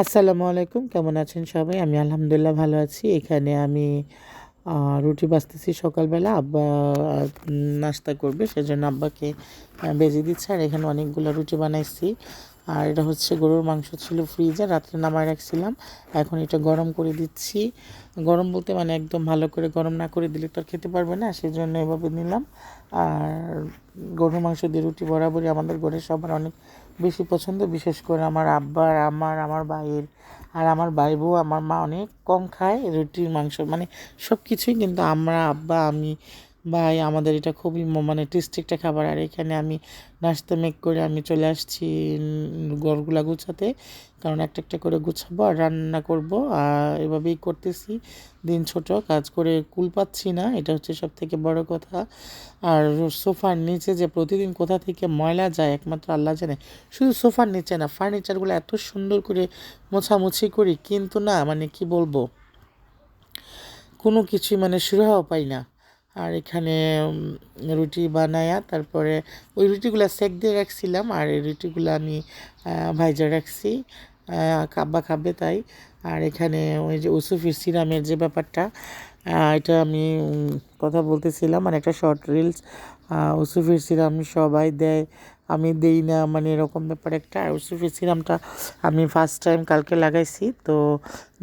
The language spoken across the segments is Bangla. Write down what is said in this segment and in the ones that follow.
আসসালামু আলাইকুম, কেমন আছেন সবাই? আমি আলহামদুলিল্লাহ ভালো আছি। এখানে আমি রুটি বাছতেছি সকালবেলা। আব্বা নাস্তা করবে, সেজন্য আব্বাকে ভেজে দিচ্ছে। আর এখানে অনেকগুলো রুটি বানাইছি। আর এটা হচ্ছে গরুর মাংস ছিল ফ্রিজে, রাত্রে নামায় রাখছিলাম। এখন এটা গরম করে দিচ্ছি। গরম বলতে মানে একদম ভালো করে গরম না করে দিলে তো আর খেতে পারবে না, সেজন্য এভাবে নিলাম। আর গরুর মাংস দিয়ে রুটি বরাবরই আমাদের ঘরে সবার অনেক বেশি পছন্দ, বিশেষ করে আমার আব্বার, আমার ভাইয়ের। আর আমার ভাই বউ, আমার মা অনেক কম খায় রুটির মাংস, মানে সব কিছুই। কিন্তু আমরা, আব্বা, আমি, ভাই, আমাদের এটা খুবই মানে টেস্টি একটা খাবার। আর এখানে আমি নাস্তা মেক করে আমি চলে আসছি ঘরগুলা গুছাতে, কারণ একটা একটা করে গুছাবো আর রান্না করবো। এভাবেই করতেছি। দিন ছোট, কাজ করে কুল পাচ্ছি না, এটা হচ্ছে সব থেকে বড় কথা। আর সোফার নিচে যে প্রতিদিন কোথা থেকে ময়লা যায় একমাত্র আল্লাহ জানে। শুধু সোফার নিচে না, ফার্নিচারগুলো এত সুন্দর করে মোছামুছি করি, কিন্তু না মানে কি বলবো, কোনো কিছুই মানে সুরাহা পাই না। আর এখানে রুটি বানায়া তারপরে ওই রুটিগুলো সেক দিয়ে রাখছিলাম, আর এই রুটিগুলো আমি ভাইজা রাখছি। আব্বা খাবে তাই। আর এখানে ওই যে উসুফির সিরামের যে ব্যাপারটা, এটা আমি কথা বলতেছিলাম, মানে একটা শর্ট রিলস। উসুফির সিরাম সবাই দেয়, আমি দেই না, মানে এরকম ব্যাপার একটা। আর উসুফির সিরামটা আমি ফার্স্ট টাইম কালকে লাগাইছি, তো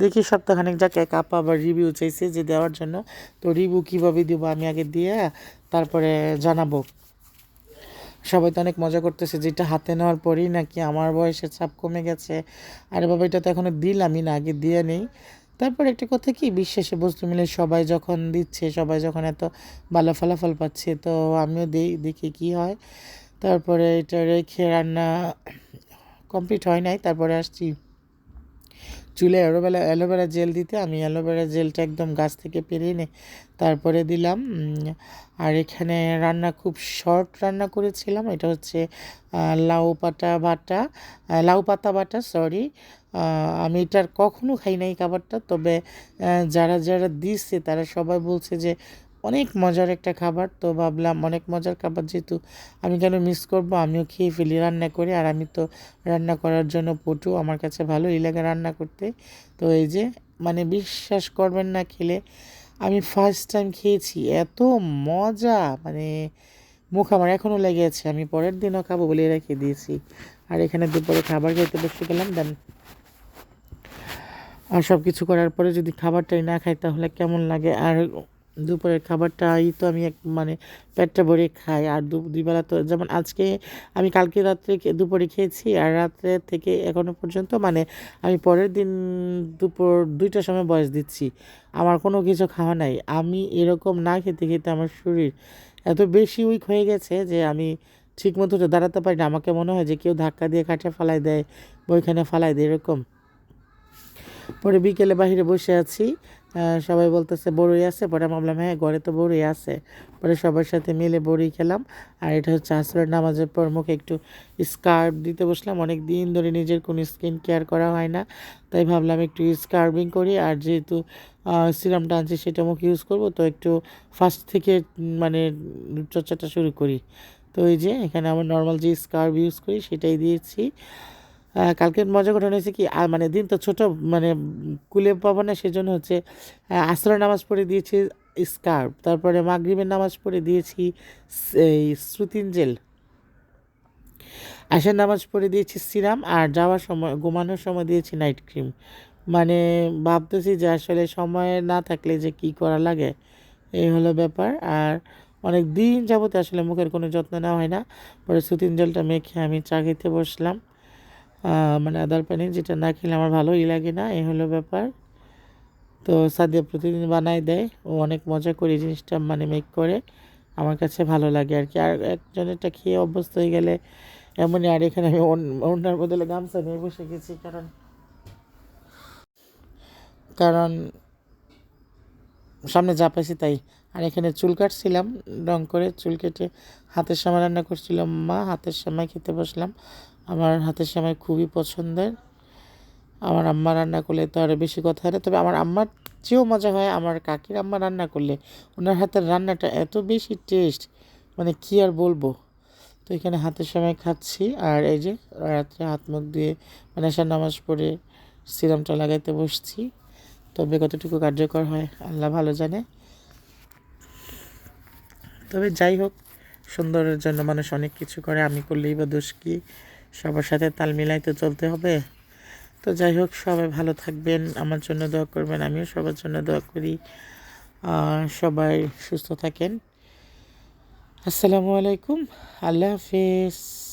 দেখি সপ্তাহখানেক যাক। এক আপা আবার রিভিউ চাইছে যে দেওয়ার জন্য, তো রিভিউ কীভাবে দেবো আমি আগে দিয়ে তারপরে জানাবো। সবাই তো অনেক মজা করতেছে যেটা হাতে নেওয়ার পরেই নাকি আমার বয়সের ছাপ কমে গেছে। আরে বাবা, এটা তো এখনও দিলামই না, আগে দিয়ে নেই। তারপর একটা কথা কি, বিশ্বাসে বস্তু মিলে সবাই যখন দিচ্ছে, সবাই যখন এত ভালো ফলাফল পাচ্ছে, তো আমিও দিই, দেখি কি হয়। তারপরে এটা রেখে রান্না কমপ্লিট হয় নাই, তারপরে আসছি চুলে অ্যালোভেরা জেল দিতে। আমি অ্যালোভেরা জেলটা একদম গাছ থেকে পেরে এনে তারপরে দিলাম। আর এখানে রান্না খুব শর্ট রান্না করেছিলাম। এটা হচ্ছে লাউ পাতা বাটা, সরি। আমি এটার কখনো খাই নাই খাবারটা, তবে যারা যারা দিচ্ছে তারা সবাই বলছে যে অনেক মজার একটা খাবার। তো ভাবলাম অনেক মজার খাবার যেহেতু, আমি কেন মিস করব, আমিও খেয়ে ফেলি রান্না করে। আর আমি তো রান্না করার জন্য পটু, আমার কাছে ভালোই লাগে রান্না করতে। তো এই যে, মানে বিশ্বাস করবেন না, খেলে আমি ফার্স্ট টাইম খেয়েছি, এত মজা, মানে মুখ আমার এখনও লেগে আছে। আমি পরের দিনও খাবো বলে রেখে দিয়েছি। আর এখানে দুপুরে খাবার খেতে বসে গেলাম। দেন আর সব কিছু করার পরে যদি খাবারটাই না খাই তাহলে কেমন লাগে। আর দুপুরের খাবারটাই তো আমি মানে পেটটা ভরে খাই। আর দুবেলা তো, যেমন আজকে আমি কালকে রাত্রে দুপুরে খেয়েছি, আর রাত্রে থেকে এখনও পর্যন্ত, মানে আমি পরের দিন দুপুর 2টার সময় বয়স দিচ্ছি, আমার কোনো কিছু খাওয়া নাই। আমি এরকম না খেতে খেতে আমার শরীর এত বেশি উইক হয়ে গেছে যে আমি ঠিক মতো দাঁড়াতে পারি না। আমাকে মনে হয় যে কেউ ধাক্কা দিয়ে কাঠে ফালাই দেয়, বইখানে ফালাই দেয়, এরকম। পরে বিকেলে বাহিরে বসে আছি, সবাই বলতেছে বড়ই আছে। পরে আমি ভাবলাম হ্যাঁ, ঘরে তো বড়ই আছে। পরে সবার সাথে মিলে বড়ই খেলাম। আর এটা হচ্ছে আসরের নামাজের পর মুখে একটু স্কার্ফ দিতে বসলাম। অনেক দিন ধরে নিজের কোনো স্কিন কেয়ার করা হয় না, তাই ভাবলাম একটু স্কার্ফিং করি। আর যেহেতু সিরামটা আনছি সেটা মুখে ইউজ করব, তো একটু ফার্স্ট থেকে মানে চর্চাটা শুরু করি। তো এই যে এখানে আমার নর্মাল যে স্কার্ফ ইউজ করি সেটাই দিয়েছি। কালকের মজার ঘটনা হয়েছে কি, মানে দিন তো ছোট, মানে কুলে পাবো না, সেজন্য হচ্ছে আসরের নামাজ পড়ে দিয়েছি স্কার্ফ, তারপরে মাগরিবের নামাজ পড়ে দিয়েছি এই শ্রুতিঞ্জেল, আশার নামাজ পড়ে দিয়েছি সিরাম, আর যাওয়ার সময় ঘুমানোর সময় দিয়েছি নাইট ক্রিম। মানে ভাবতেছি যে আসলে সময় না থাকলে যে কি করা লাগে, এই হলো ব্যাপার। আর অনেক দিন যাবতে আসলে মুখের কোনো যত্ন নেওয়া হয় না। পরে শ্রুতিঞ্জলটা মেখে আমি চা খেতে বসলাম, মানে আদার পানি, যেটা না খেলে আমার ভালোই লাগে না, এই হলো ব্যাপার। তো সাদিয়া প্রতিদিন বানাই দেয়, ও অনেক মজা করে এই জিনিসটা মানে মেক করে, আমার কাছে ভালো লাগে আর কি। আর একজনেরটা খেয়ে অভ্যস্ত হয়ে গেলে এমনই। আর এখানে আমি অন্যার বদলে গামছা নিয়ে বসে গেছি, কারণ কারণ সামনে যা পাইছি তাই। আর এখানে চুল কাটছিলাম, রং করে চুল কেটে হাতের সামাই রান্না করছিলাম মা, হাতের সামাই খেতে বসলাম। আমার হাতের সামাই খুবই পছন্দের। আমার আম্মা রান্না করলে তো আরও বেশি কথা হয় না, তবে আমার আম্মার চেয়েও মজা হয় আমার কাকির আম্মা রান্না করলে। ওনার হাতের রান্নাটা এত বেশি টেস্ট, মানে কী আর বলবো। তো এখানে হাতের সময় খাচ্ছি। আর এই যে রাত্রে হাত মুখ দিয়ে মানে এশার নামাজ পড়ে সিরামটা লাগাইতে বসছি। তবে কতটুকু কার্যকর হয় আল্লাহ ভালো জানে। তবে যাই হোক, সুন্দরের জন্য মানুষ অনেক কিছু করে, আমি করলেই বা দোষ কী? সবার সাথে তাল মিলাই তো চলতে হবে। তো যাই হোক, সবাই ভালো থাকবেন, আমার জন্য দোয়া করবেন, আমিও সবার জন্য দোয়া করি। সবাই সুস্থ থাকেন। আসসালামু আলাইকুম, আল্লাহ হাফিজ।